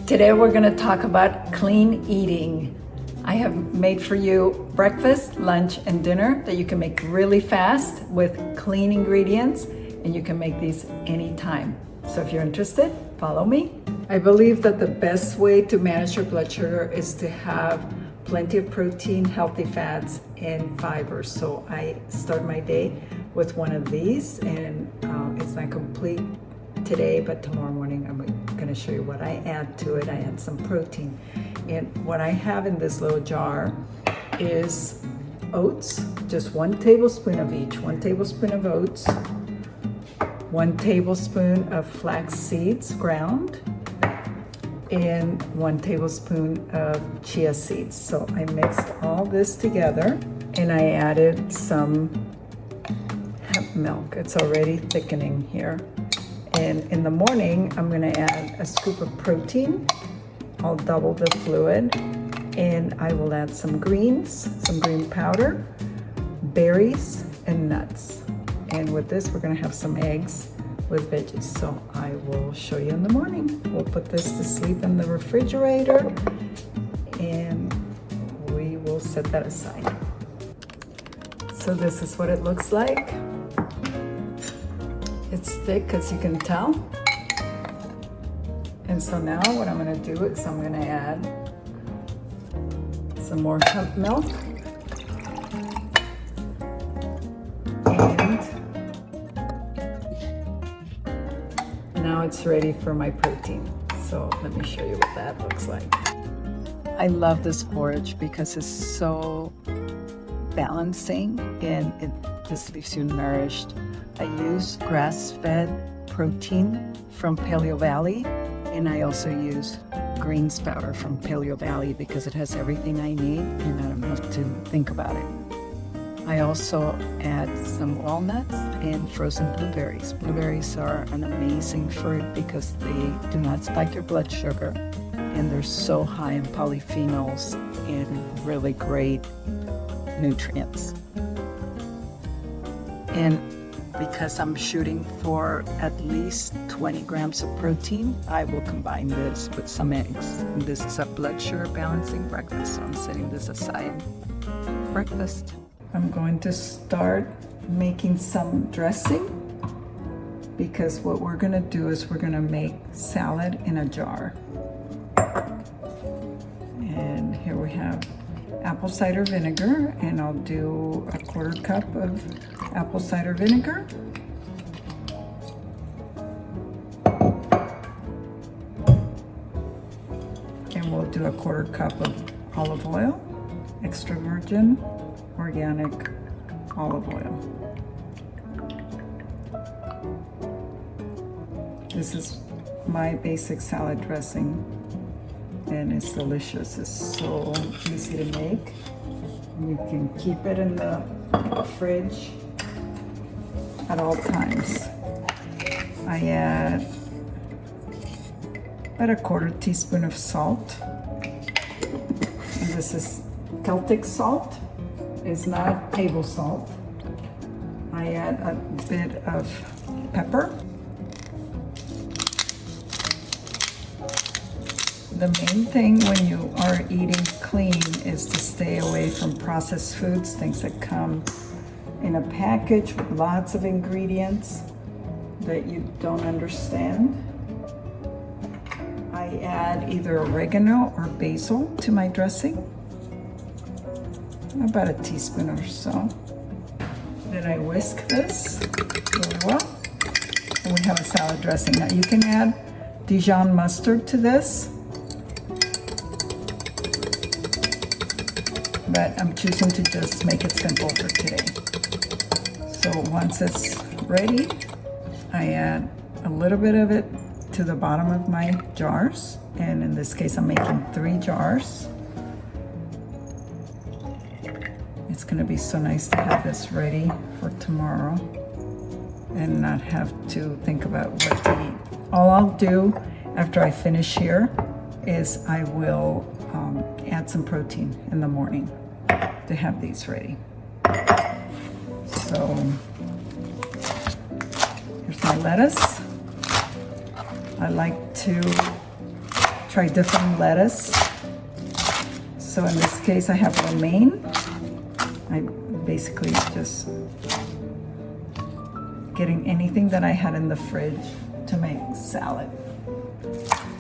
Today we're going to talk about clean eating. I have made for you breakfast, lunch, and dinner that you can make really fast with clean ingredients, and you can make these anytime. So if you're interested, follow me. I believe that the best way to manage your blood sugar is to have plenty of protein, healthy fats, and fibers. So I start my day with one of these, and it's not complete today, but tomorrow morning I'm going to show you what I add to it. I add some protein, and what I have in this little jar is oats, just 1 tablespoon of each. 1 tablespoon of oats, 1 tablespoon of flax seeds ground, and 1 tablespoon of chia seeds. So I mixed all this together, and I added some hemp milk. It's already thickening here. And in the morning, I'm gonna add a scoop of protein. I'll double the fluid, and I will add some greens, some green powder, berries, and nuts. And with this, we're gonna have some eggs with veggies. So I will show you in the morning. We'll put this to sleep in the refrigerator, and we will set that aside. So this is what it looks like. It's thick, as you can tell. And so now what I'm gonna do is I'm gonna add some more hemp milk. And now it's ready for my protein. So let me show you what that looks like. I love this porridge because it's so balancing and it just leaves you nourished. I use grass-fed protein from 𝗝𝗢𝗡𝗢𝗢𝗐, and I also use greens powder from 𝗝𝗢𝗡𝗢𝗢𝗐 because it has everything I need and I don't have to think about it. I also add some walnuts and frozen blueberries. Blueberries are an amazing fruit because they do not spike your blood sugar, and they're so high in polyphenols and really great nutrients. And because I'm shooting for at least 20 grams of protein, I will combine this with some eggs. And this is a blood sugar balancing breakfast, so I'm setting this aside. Breakfast. I'm going to start making some dressing, because what we're gonna do is we're gonna make salad in a jar. And here we have apple cider vinegar, and I'll do a 1/4 cup of apple cider vinegar. And we'll do a 1/4 cup of olive oil, extra virgin organic olive oil. This is my basic salad dressing, and it's delicious. It's so easy to make. You can keep it in the fridge at all times. I add about a 1/4 teaspoon of salt. And this is Celtic salt. It's not table salt. I add a bit of pepper. The main thing when you are eating clean is to stay away from processed foods, things that come in a package with lots of ingredients that you don't understand. I add either oregano or basil to my dressing, about a teaspoon or so. Then I whisk this really well, and we have a salad dressing. Now you can add Dijon mustard to this, but I'm choosing to just make it simple for today. So once it's ready, I add a little bit of it to the bottom of my jars, and in this case I'm making 3 jars. It's gonna be so nice to have this ready for tomorrow and not have to think about what to eat. All I'll do after I finish here is I will add some protein in the morning to have these ready. So here's my lettuce. I like to try different lettuce. So in this case, I have romaine. I basically just getting anything that I had in the fridge to make salad.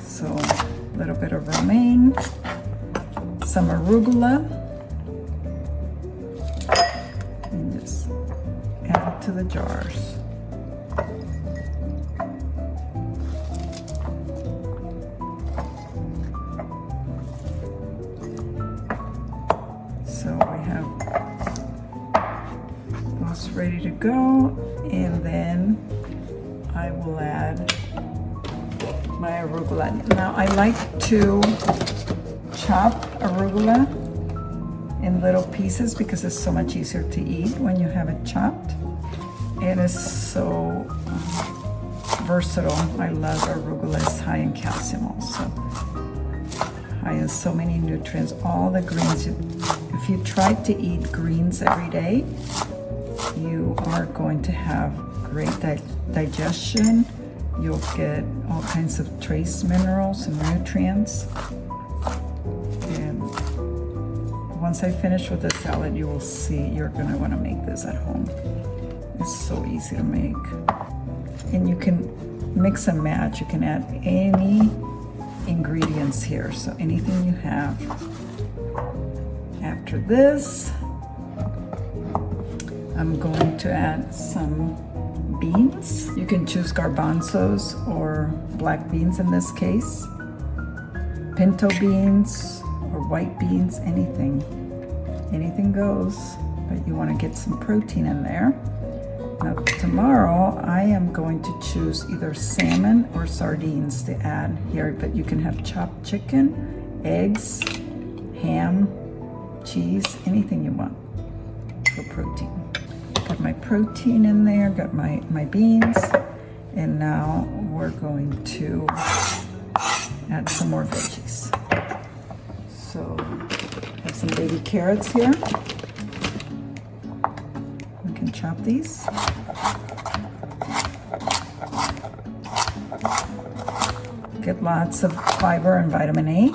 So a little bit of romaine, some arugula, and just add it to the jars. So we have those ready to go, and then I will add my arugula. Now I like to chop arugula in little pieces because it's so much easier to eat when you have it chopped. It is so versatile. I love arugula. It's high in calcium also. High in so many nutrients. All the greens. If you try to eat greens every day, you are going to have great digestion. You'll get all kinds of trace minerals and nutrients. And once I finish with the salad, you will see you're gonna wanna make this at home. It's so easy to make. And you can mix and match. You can add any ingredients here, so anything you have. After this, I'm going to add some beans. You can choose garbanzos or black beans in this case, pinto beans or white beans, anything goes, but you want to get some protein in there. Now tomorrow I am going to choose either salmon or sardines to add here, but you can have chopped chicken, eggs, ham, cheese, anything you want for protein. Got my protein in there, got my beans, and now we're going to add some more veggies. So I have some baby carrots here. We can chop these. Get lots of fiber and vitamin A,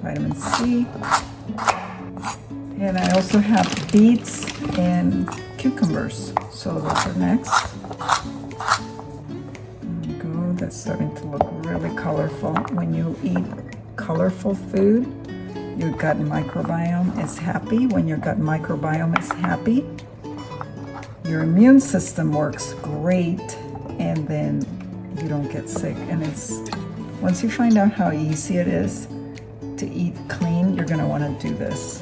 vitamin C. And I also have beets and cucumbers, so those are next. There you go. That's starting to look really colorful. When you eat colorful food, your gut microbiome is happy. When your gut microbiome is happy, your immune system works great, and then you don't get sick. And it's once you find out how easy it is to eat clean, you're gonna wanna do this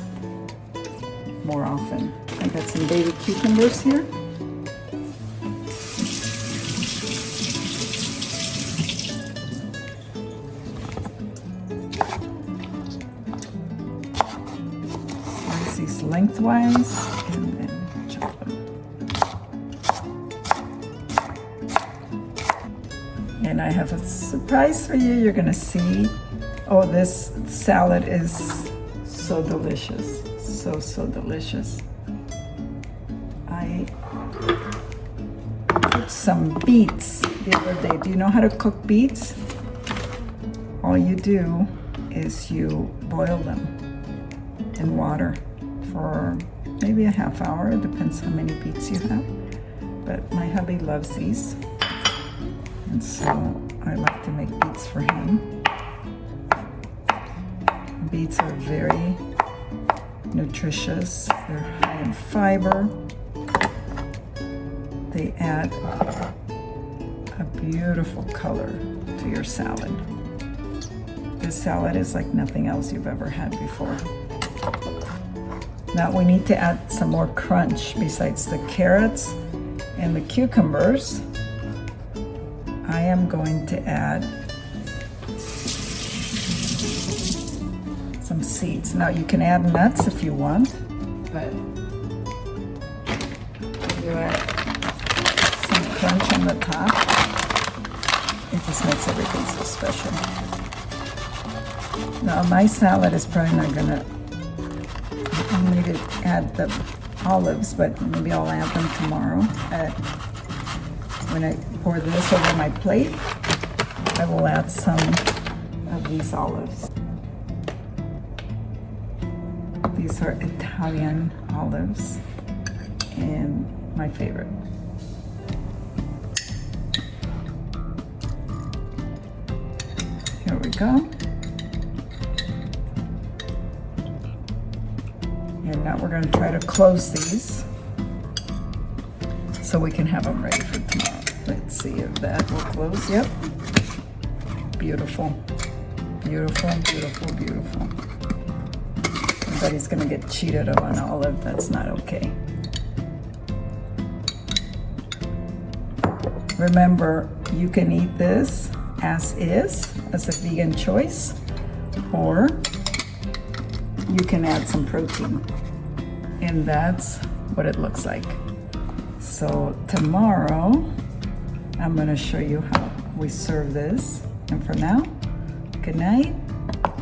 more often. I got some baby cucumbers here. Slice these lengthwise and then chop them. And I have a surprise for you. You're gonna see, oh, this salad is so delicious. So delicious. I put some beets the other day. Do you know how to cook beets? All you do is you boil them in water for maybe a half hour. It depends how many beets you have. But my hubby loves these, and so I like to make beets for him. Beets are very nutritious. They're high in fiber. They add a beautiful color to your salad. This salad is like nothing else you've ever had before. Now we need to add some more crunch besides the carrots and the cucumbers. I am going to add some seeds. Now you can add nuts if you want, but you add some crunch on the top. It just makes everything so special. Now my salad is probably not gonna, I need to add the olives, but maybe I'll add them tomorrow. When I pour this over my plate, I will add some of these olives. These are Italian olives and my favorite. Here we go. And now we're going to try to close these so we can have them ready for tomorrow. Let's see if that will close. Yep. Beautiful. Beautiful, beautiful, beautiful. Somebody's going to get cheated of an olive. That's not okay. Remember, you can eat this as is, as a vegan choice, or you can add some protein. And that's what it looks like. So tomorrow, I'm gonna show you how we serve this. And for now, good night.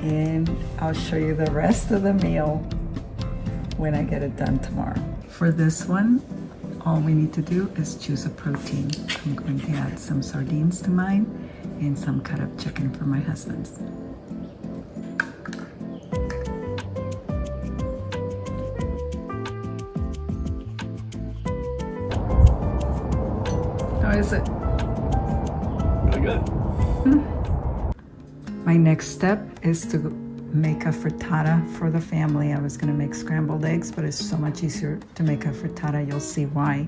And I'll show you the rest of the meal when I get it done tomorrow. For this one, all we need to do is choose a protein. I'm going to add some sardines to mine and some cut up chicken for my husband's. How is it? Really good. My next step is to make a frittata for the family. I was going to make scrambled eggs, but it's so much easier to make a frittata. You'll see why.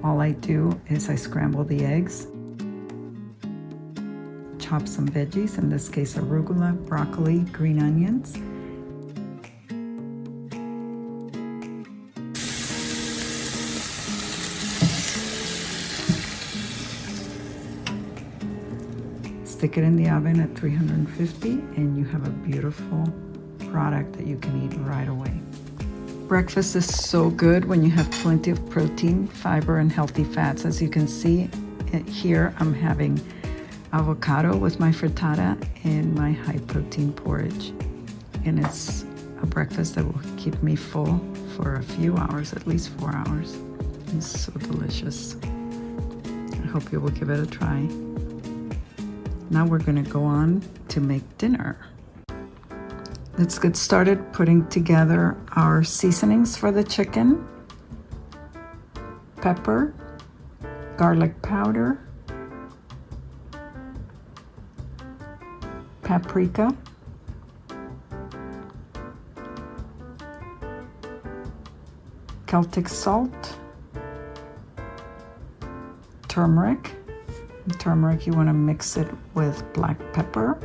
All I do is I scramble the eggs, chop some veggies, in this case arugula, broccoli, green onions. Stick it in the oven at 350 and you have a beautiful product that you can eat right away. Breakfast is so good when you have plenty of protein, fiber, and healthy fats. As you can see here, I'm having avocado with my frittata and my high protein porridge. And it's a breakfast that will keep me full for a few hours, at least 4 hours. It's so delicious. I hope you will give it a try. Now we're going to go on to make dinner. Let's get started putting together our seasonings for the chicken. Pepper, garlic powder, paprika, Celtic salt, turmeric. Turmeric, you want to mix it with black pepper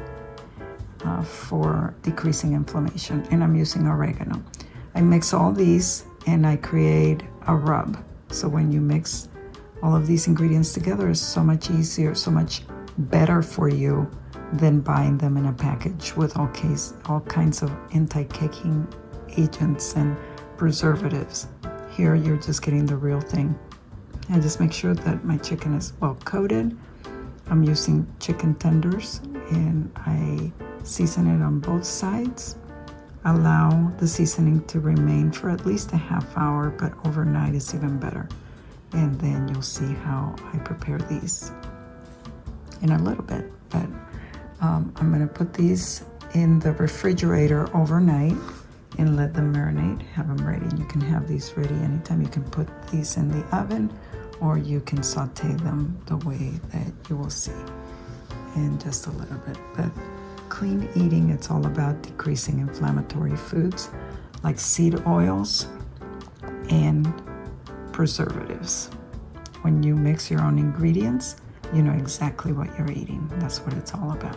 for decreasing inflammation, and I'm using oregano. I mix all these and I create a rub. So when you mix all of these ingredients together, it's so much easier, so much better for you than buying them in a package with all kinds of anti-caking agents and preservatives. Here you're just getting the real thing. I just make sure that my chicken is well coated. I'm using chicken tenders and I season it on both sides. Allow the seasoning to remain for at least a half hour, but overnight is even better. And then you'll see how I prepare these in a little bit. But I'm gonna put these in the refrigerator overnight and let them marinate, have them ready. You can have these ready anytime. You can put these in the oven or you can saute them the way that you will see in just a little bit. But clean eating, it's all about decreasing inflammatory foods like seed oils and preservatives. When you mix your own ingredients, you know exactly what you're eating. That's what it's all about.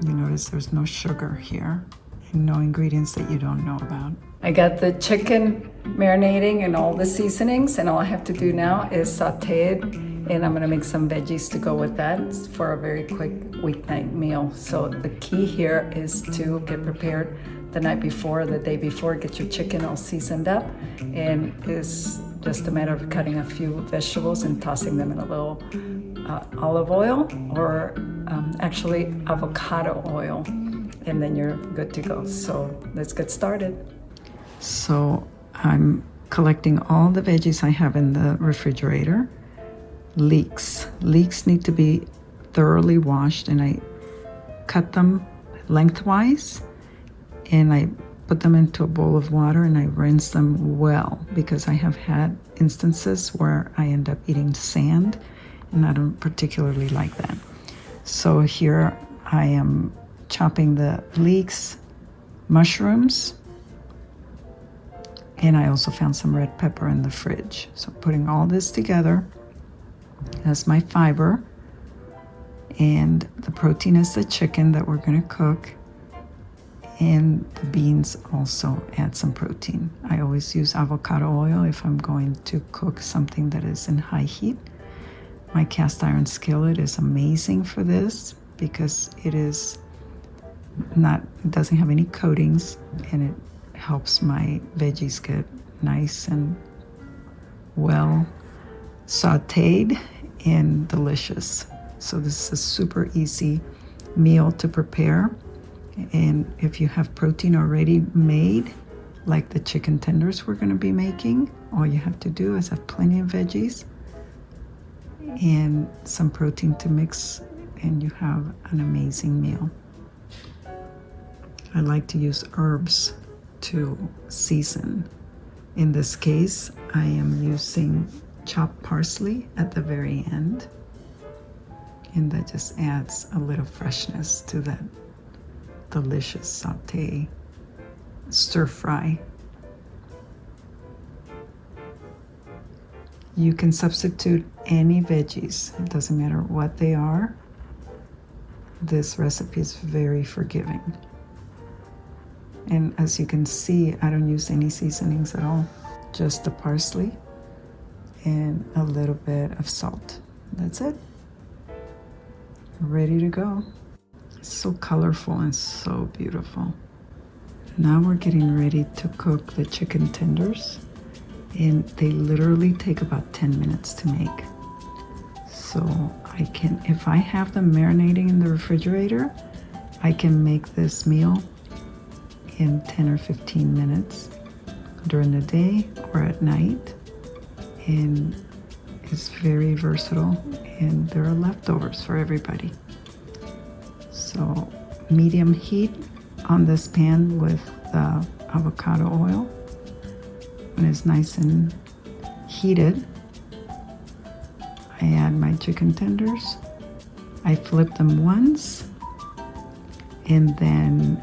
You notice there's no sugar here and no ingredients that you don't know about. I got the chicken marinating and all the seasonings, and all I have to do now is saute it, and I'm gonna make some veggies to go with that for a very quick weeknight meal. So the key here is to get prepared the night before, the day before, get your chicken all seasoned up, and it's just a matter of cutting a few vegetables and tossing them in a little olive oil or actually avocado oil, and then you're good to go. So let's get started. So I'm collecting all the veggies I have in the refrigerator. Leeks need to be thoroughly washed, and I cut them lengthwise, and I put them into a bowl of water and I rinse them well, because I have had instances where I end up eating sand and I don't particularly like that. So here I am chopping the leeks, mushrooms, and I also found some red pepper in the fridge. So putting all this together, that's my fiber, and the protein is the chicken that we're gonna cook, and the beans also add some protein. I always use avocado oil if I'm going to cook something that is in high heat. My cast iron skillet is amazing for this because it doesn't have any coatings, and it helps my veggies get nice and well sauteed and delicious. So this is a super easy meal to prepare. And if you have protein already made, like the chicken tenders we're going to be making, all you have to do is have plenty of veggies and some protein to mix, and you have an amazing meal. I like to use herbs to season. In this case, I am using chopped parsley at the very end, and that just adds a little freshness to that delicious saute stir fry. You can substitute any veggies, it doesn't matter what they are. This recipe is very forgiving. And as you can see, I don't use any seasonings at all, just the parsley and a little bit of salt. That's it. Ready to go. It's so colorful and so beautiful. Now we're getting ready to cook the chicken tenders, and they literally take about 10 minutes to make. So I can, if I have them marinating in the refrigerator, I can make this meal in 10 or 15 minutes during the day or at night. And it's very versatile, and there are leftovers for everybody. So medium heat on this pan with the avocado oil. When it's nice and heated, I add my chicken tenders. I flip them once, and then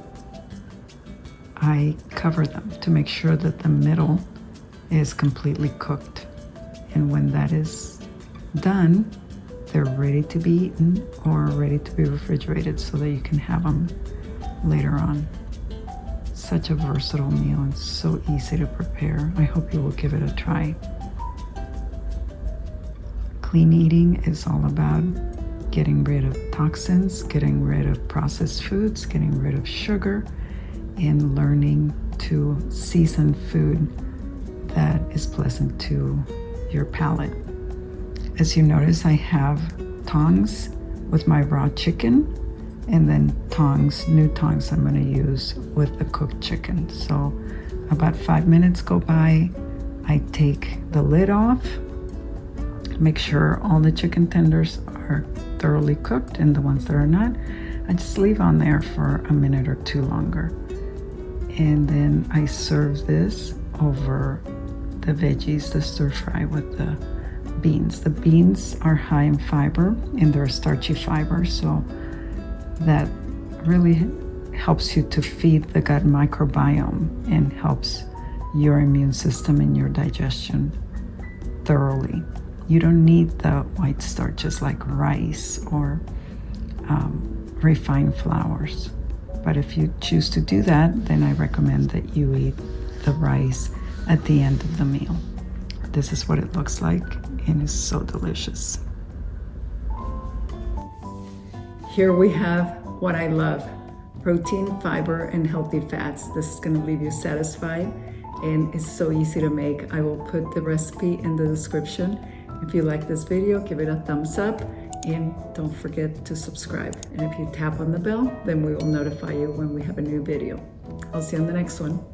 I cover them to make sure that the middle is completely cooked. And when that is done, they're ready to be eaten or ready to be refrigerated so that you can have them later on. Such a versatile meal and so easy to prepare. I hope you will give it a try. Clean eating is all about getting rid of toxins, getting rid of processed foods, getting rid of sugar, and learning to season food that is pleasant to your palate. As you notice, I have tongs with my raw chicken, and then new tongs I'm going to use with the cooked chicken. So about 5 minutes go by, I take the lid off, make sure all the chicken tenders are thoroughly cooked, and the ones that are not, I just leave on there for a minute or two longer. And then I serve this over the veggies, the stir fry with the beans. The beans are high in fiber, and they're a starchy fiber, so that really helps you to feed the gut microbiome and helps your immune system and your digestion thoroughly. You don't need the white starches like rice or refined flours. But if you choose to do that, then I recommend that you eat the rice at the end of the meal. This is what it looks like, and it's so delicious. Here we have what I love: protein, fiber, and healthy fats. This is going to leave you satisfied, and it's so easy to make. I will put the recipe in the description. If you like this video, give it a thumbs up, and don't forget to subscribe. And if you tap on the bell, then we will notify you when we have a new video. I'll see you on the next one.